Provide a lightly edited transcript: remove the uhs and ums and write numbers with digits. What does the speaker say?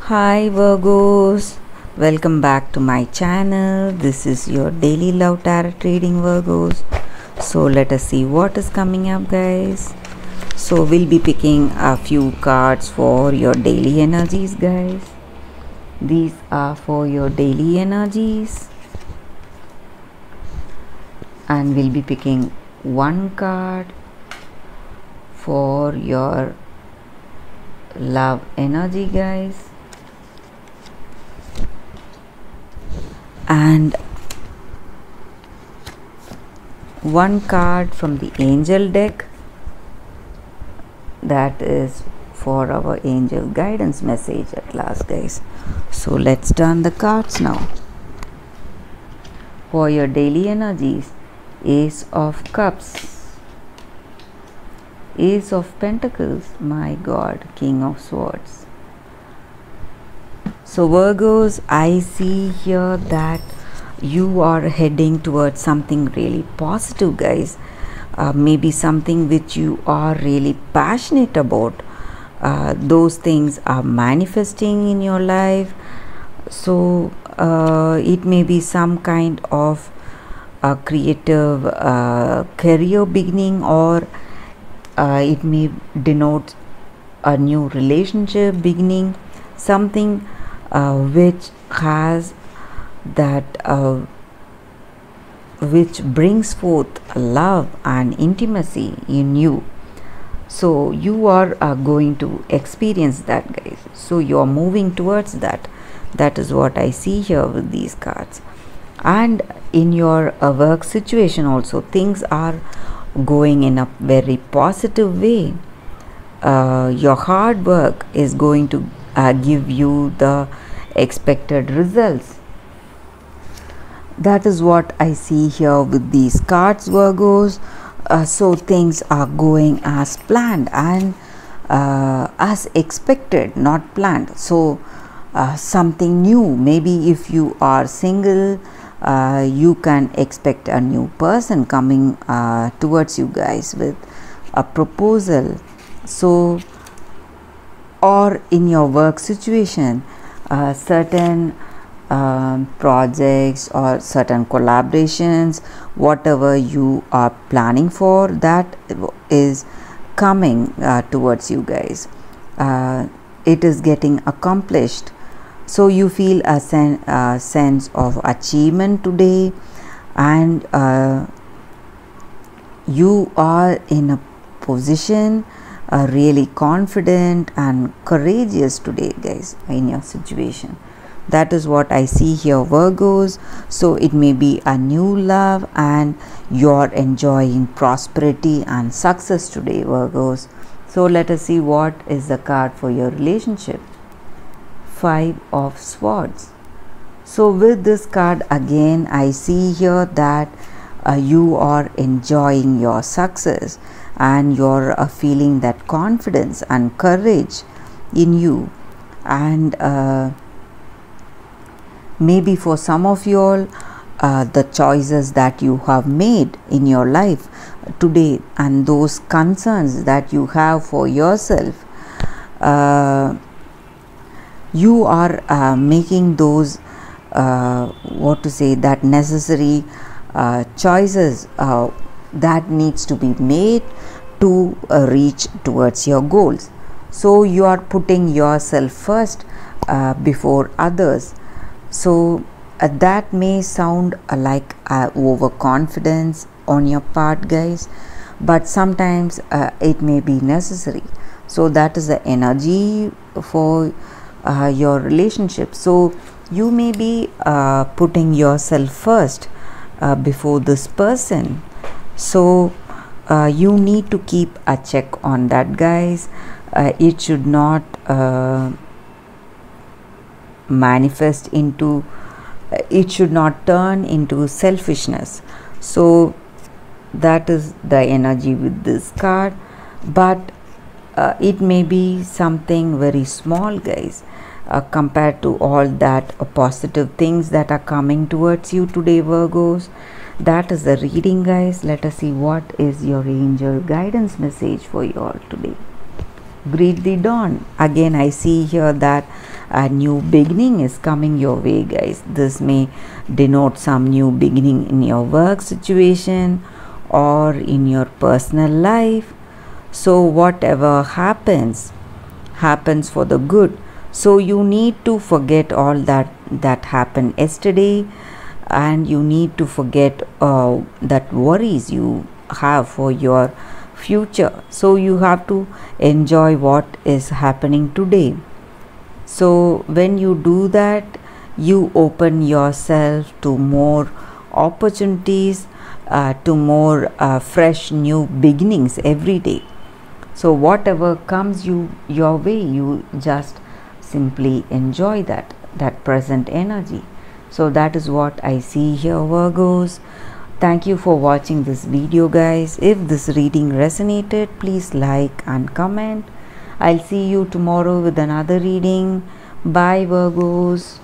Hi Virgos, welcome back to my channel. This is your daily love tarot reading, Virgos. So let us see what is coming up, guys. So we'll be picking a few cards for your daily energies, guys. These are for your daily energies, and we'll be picking one card for your love energy, guys, and one card from the angel deck, that is for our angel guidance message at last, guys. So let's turn the cards now. For your daily energies, Ace of Cups, Ace of Pentacles, my God, King of Swords. So Virgos, I see here that you are heading towards something really positive, guys. Maybe something which you are really passionate about. Those things are manifesting in your life. So it may be some kind of a creative career beginning, or it may denote a new relationship beginning, something which has that which brings forth love and intimacy in you. So you are going to experience that, guys. So you are moving towards that. That is what I see here with these cards. And in your work situation also, things are going in a very positive way. Your hard work is going to give you the expected results. That is what I see here with these cards, Virgos. So things are going as planned and as expected, not planned. So something new, maybe if you are single, you can expect a new person coming towards you guys with a proposal. So, or in your work situation, certain projects or certain collaborations, whatever you are planning for, that is coming towards you guys. It is getting accomplished. So you feel a sense of achievement today, and you are in a position really confident and courageous today, guys, in your situation. That is what I see here, Virgos. So it may be a new love and you're enjoying prosperity and success today, Virgos. So let us see what is the card for your relationship. Five of Swords. So with this card, again, I see here that you are enjoying your success and you're feeling that confidence and courage in you. And maybe for some of you all, the choices that you have made in your life today and those concerns that you have for yourself, you are making those that necessary choices that needs to be made to reach towards your goals. So you are putting yourself first before others. So that may sound like overconfidence on your part, guys, but sometimes it may be necessary. So that is the energy for your relationship. So you may be putting yourself first before this person. So you need to keep a check on that, guys. It should not manifest into, it should not turn into selfishness. So that is the energy with this card. But it may be something very small, guys, compared to all that positive things that are coming towards you today, Virgos. That is the reading, guys. Let us see what is your angel guidance message for you all today. Greet the dawn. Again, I see here that a new beginning is coming your way, guys. This may denote some new beginning in your work situation or in your personal life. So whatever happens for the good. So you need to forget all that happened yesterday, and you need to forget that worries you have for your future. So you have to enjoy what is happening today. So when you do that, you open yourself to more opportunities, to more fresh new beginnings every day. So whatever comes your way, you just simply enjoy that present energy. So that is what I see here, Virgos. Thank you for watching this video, guys. If this reading resonated, please like and comment. I'll see you tomorrow with another reading. Bye, Virgos.